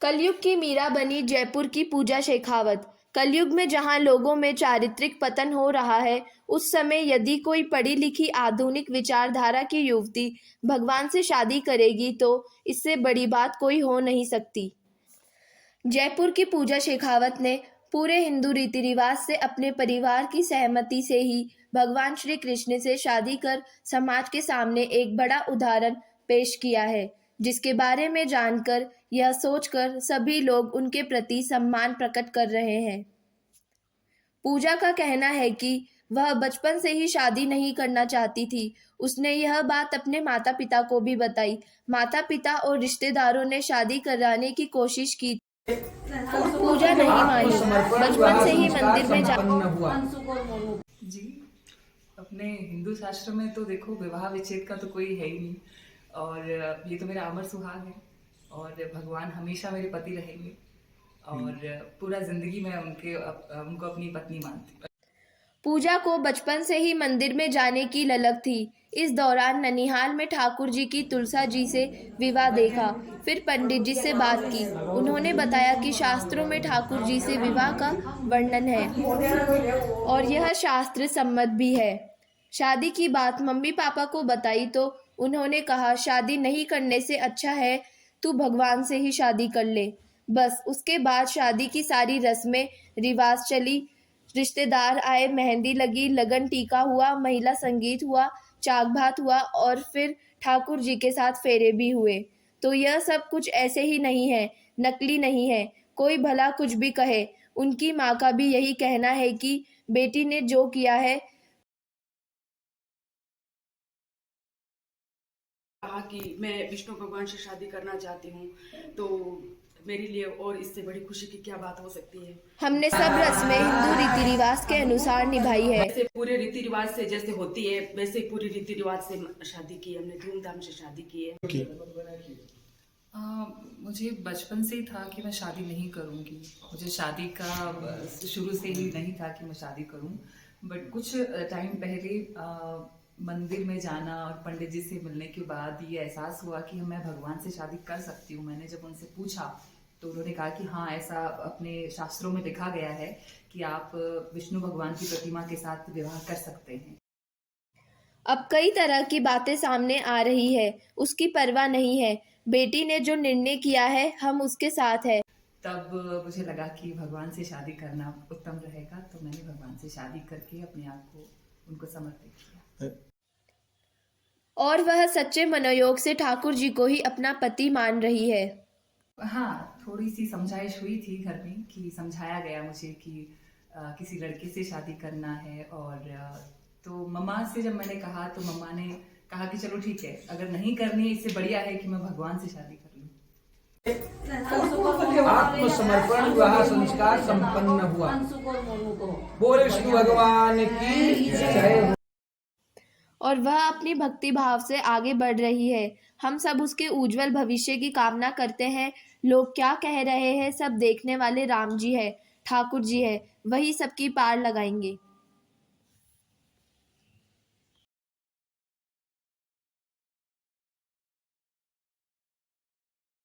कलयुग की मीरा बनी जयपुर की पूजा शेखावत। कलयुग में जहां लोगों में चारित्रिक पतन हो रहा है, उस समय यदि कोई पढ़ी लिखी आधुनिक विचारधारा की युवती भगवान से शादी करेगी तो इससे बड़ी बात कोई हो नहीं सकती। जयपुर की पूजा शेखावत ने पूरे हिंदू रीति रिवाज से अपने परिवार की सहमति से ही भगवान श्री कृष्ण से शादी कर समाज के सामने एक बड़ा उदाहरण पेश किया है, जिसके बारे में जानकर यह सोचकर सभी लोग उनके प्रति सम्मान प्रकट कर रहे हैं। पूजा का कहना है कि वह बचपन से ही शादी नहीं करना चाहती थी। उसने यह बात अपने माता पिता को भी बताई। माता पिता और रिश्तेदारों ने शादी कराने की कोशिश की। पूजा नहीं मानी, बचपन से ही मंदिर में जा जी। अपने हिंदू शास्त्र में तो देखो विवाह विच्छेद का तो कोई है ही नहीं, और ये तो मेरा अमर सुहाग है और भगवान हमेशा मेरे पति रहेंगे और पूरा जिंदगी मैं उनको अपनी पत्नी मानती हूँ। पूजा को बचपन से ही मंदिर में जाने की ललक थी। इस दौरान ननिहाल में ठाकुर जी की तुलसा जी से विवाह देखा, फिर पंडित जी से बात की। उन्होंने बताया कि शास्त्रों में ठाकुर जी से विवाह का वर्णन है और यह शास्त्र सम्मत भी है। शादी की बात मम्मी पापा को बताई तो उन्होंने कहा, शादी नहीं करने से अच्छा है तू भगवान से ही शादी कर ले। बस उसके बाद शादी की सारी रस्में रिवाज चली। रिश्तेदार आए, मेहंदी लगी, लगन टीका हुआ, महिला संगीत हुआ, चाक भात हुआ और फिर ठाकुर जी के साथ फेरे भी हुए। तो यह सब कुछ ऐसे ही नहीं है, नकली नहीं है। कोई भला कुछ भी कहे, उनकी माँ का भी यही कहना है कि बेटी ने जो किया है। कहा कि मैं विष्णु भगवान से शादी करना चाहती हूँ, तो मेरे लिए और इससे बड़ी खुशी की क्या बात हो सकती है। हमने सब रस्में हिंदू रीति रिवाज के अनुसार निभाई है। वैसे पूरे रीति रिवाज से जैसे होती है वैसे पूरी रीति रिवाज से शादी की, हमने धूमधाम से शादी की है। मुझे बचपन से ही था कि मैं शादी नहीं करूँगी। मुझे शादी का शुरू से ही नहीं था कि मैं शादी करूँ, बट कुछ टाइम पहले मंदिर में जाना और पंडित जी से मिलने के बाद ये एहसास हुआ कि मैं भगवान से शादी कर सकती हूँ। मैंने जब उनसे पूछा तो उन्होंने कहा कि हाँ, ऐसा अपने शास्त्रों में लिखा गया है कि आप विष्णु भगवान की प्रतिमा के साथ विवाह कर सकते हैं। अब कई तरह की बातें सामने आ रही है, उसकी परवाह नहीं है। बेटी ने जो निर्णय किया है हम उसके साथ है। तब मुझे लगा कि भगवान से शादी करना उत्तम रहेगा, तो मैंने भगवान से शादी करके अपने आप को उनको समर्पित किया। और वह सच्चे मनोयोग से ठाकुर जी को ही अपना पति मान रही है। हाँ, थोड़ी सी समझाइश हुई थी घर में कि समझाया गया मुझे कि किसी लड़के से शादी करना है, और तो मम्मा से जब मैंने कहा तो मम्मा ने कहा कि चलो ठीक है, अगर नहीं करनी है इससे बढ़िया है कि मैं भगवान से शादी कर लूं। आत्मसमर्पण विवाह संस्कार संपन्न हुआ। बोले विष्णु भगवान की जय। और वह अपनी भक्ति भाव से आगे बढ़ रही है। हम सब उसके उज्जवल भविष्य की कामना करते हैं। लोग क्या कह रहे हैं सब देखने वाले राम जी है, ठाकुर जी है, वही सबकी पार लगाएंगे।